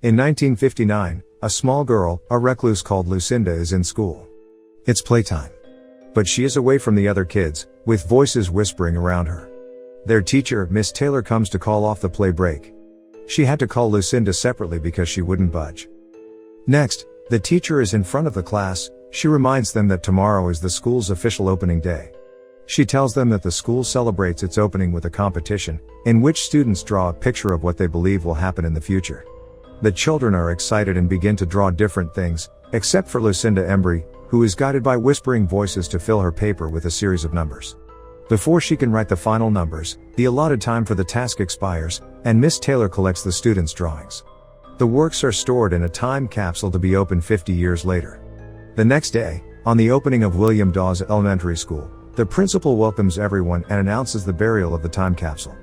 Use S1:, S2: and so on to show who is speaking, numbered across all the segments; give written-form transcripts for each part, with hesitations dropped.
S1: In 1959, a small girl, a recluse called Lucinda, is in school. It's playtime. But she is away from the other kids, with voices whispering around her. Their teacher, Miss Taylor, comes to call off the play break. She had to call Lucinda separately because she wouldn't budge. Next, the teacher is in front of the class. She reminds them that tomorrow is the school's official opening day. She tells them that the school celebrates its opening with a competition, in which students draw a picture of what they believe will happen in the future. The children are excited and begin to draw different things, except for Lucinda Embry, who is guided by whispering voices to fill her paper with a series of numbers. Before she can write the final numbers, the allotted time for the task expires, and Miss Taylor collects the students' drawings. The works are stored in a time capsule to be opened 50 years later. The next day, on the opening of William Dawes Elementary School, the principal welcomes everyone and announces the burial of the time capsule.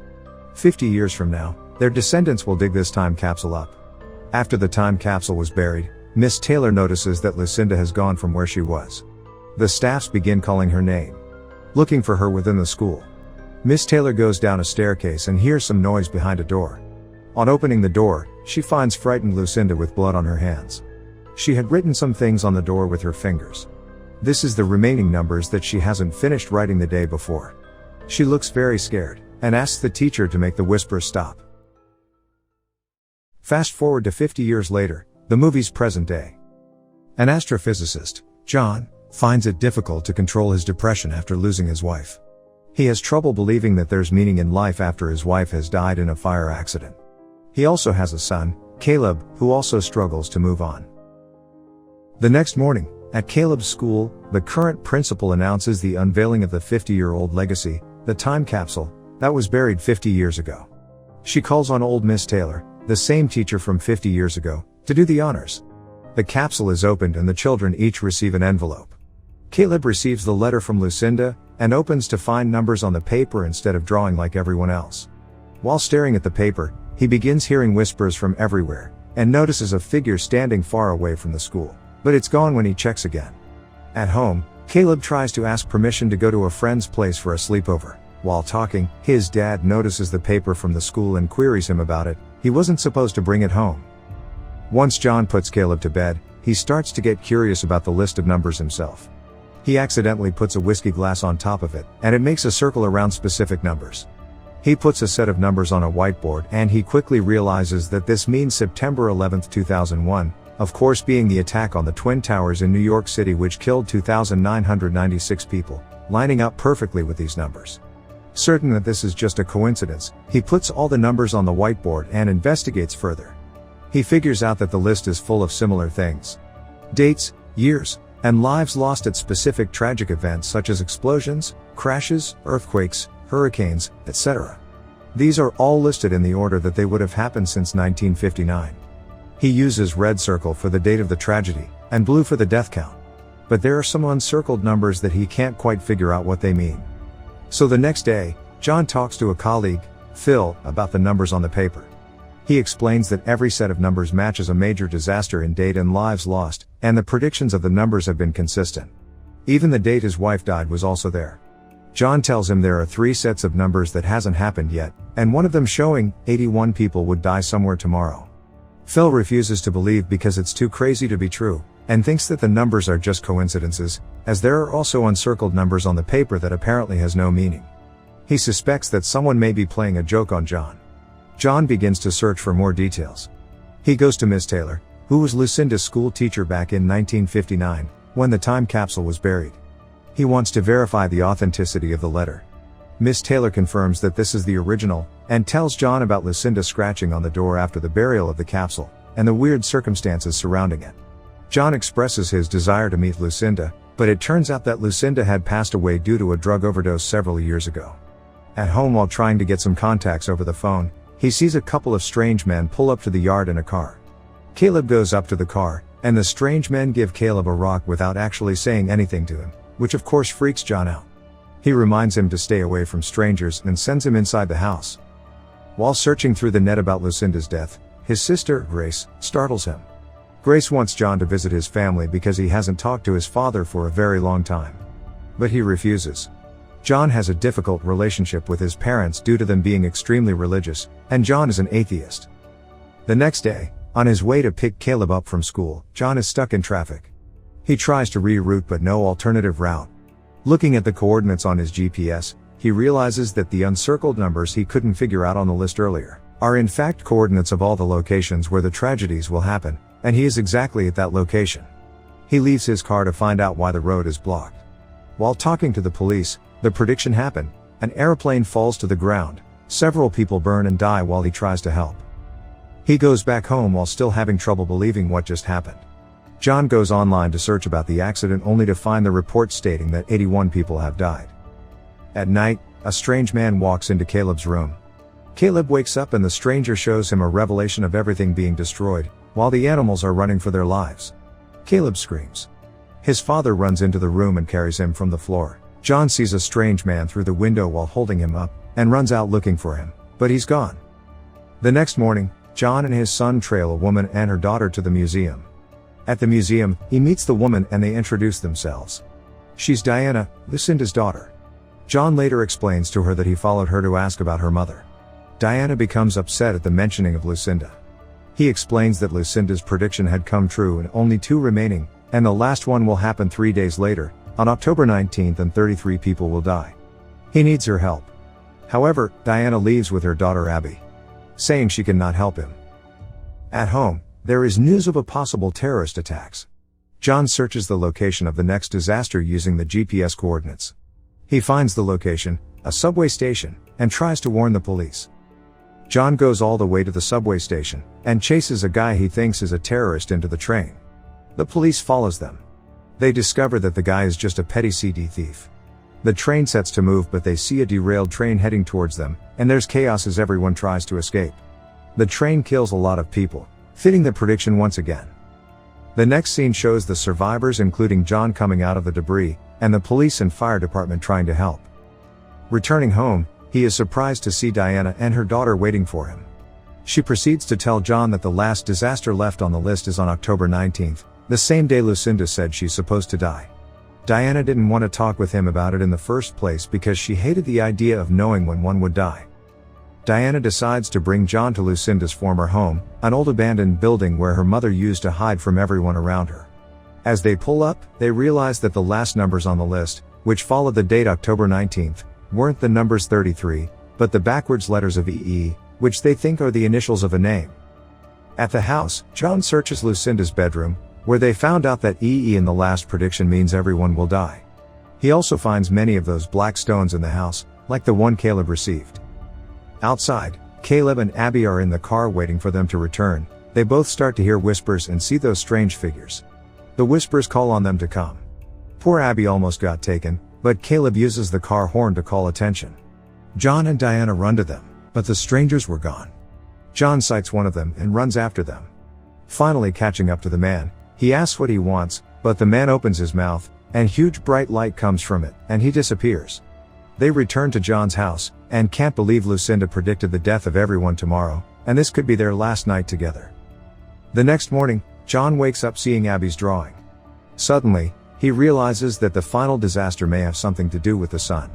S1: 50 years from now, their descendants will dig this time capsule up. After the time capsule was buried, Miss Taylor notices that Lucinda has gone from where she was. The staffs begin calling her name, looking for her within the school. Miss Taylor goes down a staircase and hears some noise behind a door. On opening the door, she finds frightened Lucinda with blood on her hands. She had written some things on the door with her fingers. This is the remaining numbers that she hasn't finished writing the day before. She looks very scared, and asks the teacher to make the whispers stop. Fast forward to 50 years later, the movie's present day. An astrophysicist, John, finds it difficult to control his depression after losing his wife. He has trouble believing that there's meaning in life after his wife has died in a fire accident. He also has a son, Caleb, who also struggles to move on. The next morning, at Caleb's school, the current principal announces the unveiling of the 50-year-old legacy, the time capsule, that was buried 50 years ago. She calls on old Miss Taylor, the same teacher from 50 years ago, to do the honors. The capsule is opened and the children each receive an envelope. Caleb receives the letter from Lucinda, and opens to find numbers on the paper instead of drawing like everyone else. While staring at the paper, he begins hearing whispers from everywhere, and notices a figure standing far away from the school, but it's gone when he checks again. At home, Caleb tries to ask permission to go to a friend's place for a sleepover. While talking, his dad notices the paper from the school and queries him about it. He wasn't supposed to bring it home. Once John puts Caleb to bed, he starts to get curious about the list of numbers himself. He accidentally puts a whiskey glass on top of it, and it makes a circle around specific numbers. He puts a set of numbers on a whiteboard and he quickly realizes that this means September 11, 2001, of course being the attack on the Twin Towers in New York City which killed 2,996 people, lining up perfectly with these numbers. Certain that this is just a coincidence, he puts all the numbers on the whiteboard and investigates further. He figures out that the list is full of similar things. Dates, years, and lives lost at specific tragic events such as explosions, crashes, earthquakes, hurricanes, etc. These are all listed in the order that they would have happened since 1959. He uses red circle for the date of the tragedy, and blue for the death count. But there are some uncircled numbers that he can't quite figure out what they mean. So the next day, John talks to a colleague, Phil, about the numbers on the paper. He explains that every set of numbers matches a major disaster in date and lives lost, and the predictions of the numbers have been consistent. Even the date his wife died was also there. John tells him there are 3 sets of numbers that hasn't happened yet, and one of them showing 81 people would die somewhere tomorrow. Phil refuses to believe because it's too crazy to be true, and thinks that the numbers are just coincidences, as there are also uncircled numbers on the paper that apparently has no meaning. He suspects that someone may be playing a joke on John. John begins to search for more details. He goes to Miss Taylor, who was Lucinda's school teacher back in 1959, when the time capsule was buried. He wants to verify the authenticity of the letter. Miss Taylor confirms that this is the original, and tells John about Lucinda scratching on the door after the burial of the capsule, and the weird circumstances surrounding it. John expresses his desire to meet Lucinda, but it turns out that Lucinda had passed away due to a drug overdose several years ago. At home, while trying to get some contacts over the phone, he sees a couple of strange men pull up to the yard in a car. Caleb goes up to the car, and the strange men give Caleb a rock without actually saying anything to him, which of course freaks John out. He reminds him to stay away from strangers and sends him inside the house. While searching through the net about Lucinda's death, his sister, Grace, startles him. Grace wants John to visit his family because he hasn't talked to his father for a very long time. But he refuses. John has a difficult relationship with his parents due to them being extremely religious, and John is an atheist. The next day, On his way to pick Caleb up from school, John is stuck in traffic. He tries to reroute but no alternative route. Looking at the coordinates on his GPS, he realizes that the uncircled numbers he couldn't figure out on the list earlier are in fact coordinates of all the locations where the tragedies will happen, and he is exactly at that location. He leaves his car to find out why the road is blocked. While talking to the police, the prediction happened. An airplane falls to the ground, several people burn and die while he tries to help. He goes back home while still having trouble believing what just happened. John goes online to search about the accident only to find the report stating that 81 people have died. At night, a strange man walks into Caleb's room. Caleb wakes up and the stranger shows him a revelation of everything being destroyed, while the animals are running for their lives. Caleb screams. His father runs into the room and carries him from the floor. John sees a strange man through the window while holding him up, and runs out looking for him, but he's gone. The next morning, John and his son trail a woman and her daughter to the museum. At the museum, he meets the woman and they introduce themselves. She's Diana, Lucinda's daughter. John later explains to her that he followed her to ask about her mother. Diana becomes upset at the mentioning of Lucinda. He explains that Lucinda's prediction had come true and only 2 remaining, and the last one will happen 3 days later, on October 19th, and 33 people will die. He needs her help. However, Diana leaves with her daughter Abby, saying she cannot help him. At home, there is news of a possible terrorist attacks. John searches the location of the next disaster using the GPS coordinates. He finds the location, a subway station, and tries to warn the police. John goes all the way to the subway station, and chases a guy he thinks is a terrorist into the train. The police follows them. They discover that the guy is just a petty CD thief. The train sets to move but they see a derailed train heading towards them, and there's chaos as everyone tries to escape. The train kills a lot of people, fitting the prediction once again. The next scene shows the survivors including John coming out of the debris, and the police and fire department trying to help. Returning home, he is surprised to see Diana and her daughter waiting for him. She proceeds to tell John that the last disaster left on the list is on October 19th, the same day Lucinda said she's supposed to die. Diana didn't want to talk with him about it in the first place because she hated the idea of knowing when one would die. Diana decides to bring John to Lucinda's former home, an old abandoned building where her mother used to hide from everyone around her. As they pull up, they realize that the last numbers on the list, which followed the date October 19th, weren't the numbers 33, but the backwards letters of EE, which they think are the initials of a name. At the house, John searches Lucinda's bedroom, where they found out that EE in the last prediction means everyone will die. He also finds many of those black stones in the house, like the one Caleb received. Outside, Caleb and Abby are in the car waiting for them to return. They both start to hear whispers and see those strange figures. The whispers call on them to come. Poor Abby almost got taken, but Caleb uses the car horn to call attention. John and Diana run to them, but the strangers were gone. John sights one of them and runs after them. Finally catching up to the man, he asks what he wants, but the man opens his mouth, and huge bright light comes from it, and he disappears. They return to John's house, and can't believe Lucinda predicted the death of everyone tomorrow, and this could be their last night together. The next morning, John wakes up seeing Abby's drawing. Suddenly, he realizes that the final disaster may have something to do with the sun.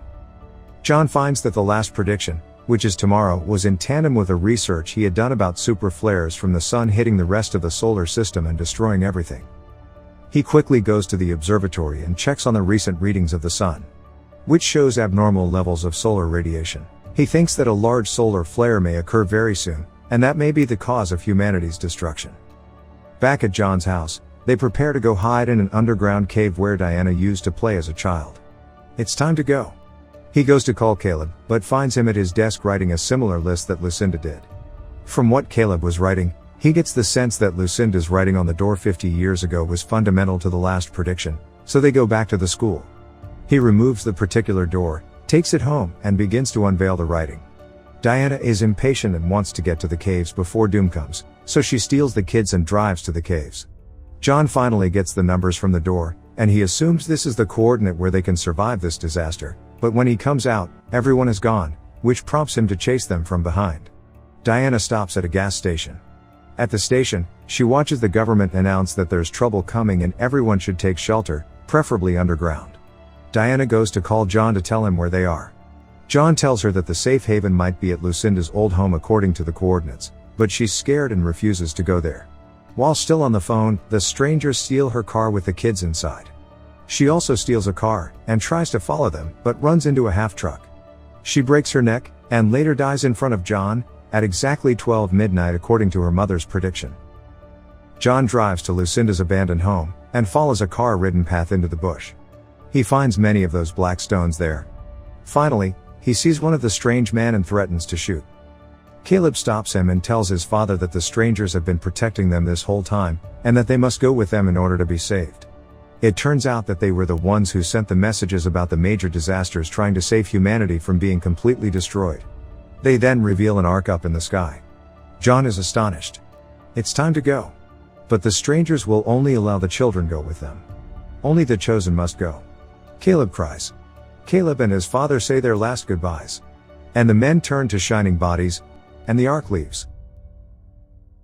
S1: John finds that the last prediction, which is tomorrow, was in tandem with a research he had done about super flares from the sun hitting the rest of the solar system and destroying everything. He quickly goes to the observatory and checks on the recent readings of the sun, which shows abnormal levels of solar radiation. He thinks that a large solar flare may occur very soon, and that may be the cause of humanity's destruction. Back at John's house, they prepare to go hide in an underground cave where Diana used to play as a child. It's time to go. He goes to call Caleb, but finds him at his desk writing a similar list that Lucinda did. From what Caleb was writing, he gets the sense that Lucinda's writing on the door 50 years ago was fundamental to the last prediction, so they go back to the school. He removes the particular door, takes it home, and begins to unveil the writing. Diana is impatient and wants to get to the caves before doom comes, so she steals the kids and drives to the caves. John finally gets the numbers from the door, and he assumes this is the coordinate where they can survive this disaster, but when he comes out, everyone is gone, which prompts him to chase them from behind. Diana stops at a gas station. At the station, she watches the government announce that there's trouble coming and everyone should take shelter, preferably underground. Diana goes to call John to tell him where they are. John tells her that the safe haven might be at Lucinda's old home according to the coordinates, but she's scared and refuses to go there. While still on the phone, the strangers steal her car with the kids inside. She also steals a car, and tries to follow them, but runs into a half-truck. She breaks her neck, and later dies in front of John, at exactly 12 midnight according to her mother's prediction. John drives to Lucinda's abandoned home, and follows a car-ridden path into the bush. He finds many of those black stones there. Finally, he sees one of the strange men and threatens to shoot. Caleb stops him and tells his father that the strangers have been protecting them this whole time, and that they must go with them in order to be saved. It turns out that they were the ones who sent the messages about the major disasters trying to save humanity from being completely destroyed. They then reveal an ark up in the sky. John is astonished. It's time to go. But the strangers will only allow the children go with them. Only the chosen must go. Caleb cries. Caleb and his father say their last goodbyes. And the men turn to shining bodies, and the ark leaves.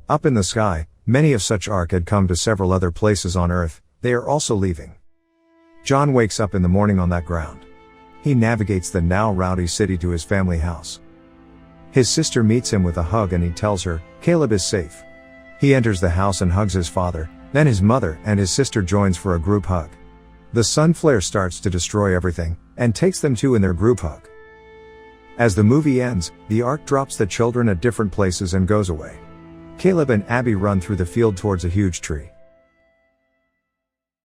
S1: Up in the sky, many of such ark had come to several other places on earth. They are also leaving. John wakes up in the morning on that ground. He navigates the now rowdy city to his family house. His sister meets him with a hug and he tells her, Caleb is safe. He enters the house and hugs his father, then his mother and his sister joins for a group hug. The sun flare starts to destroy everything, and takes them too in their group hug. As the movie ends, the ark drops the children at different places and goes away. Caleb and Abby run through the field towards a huge tree.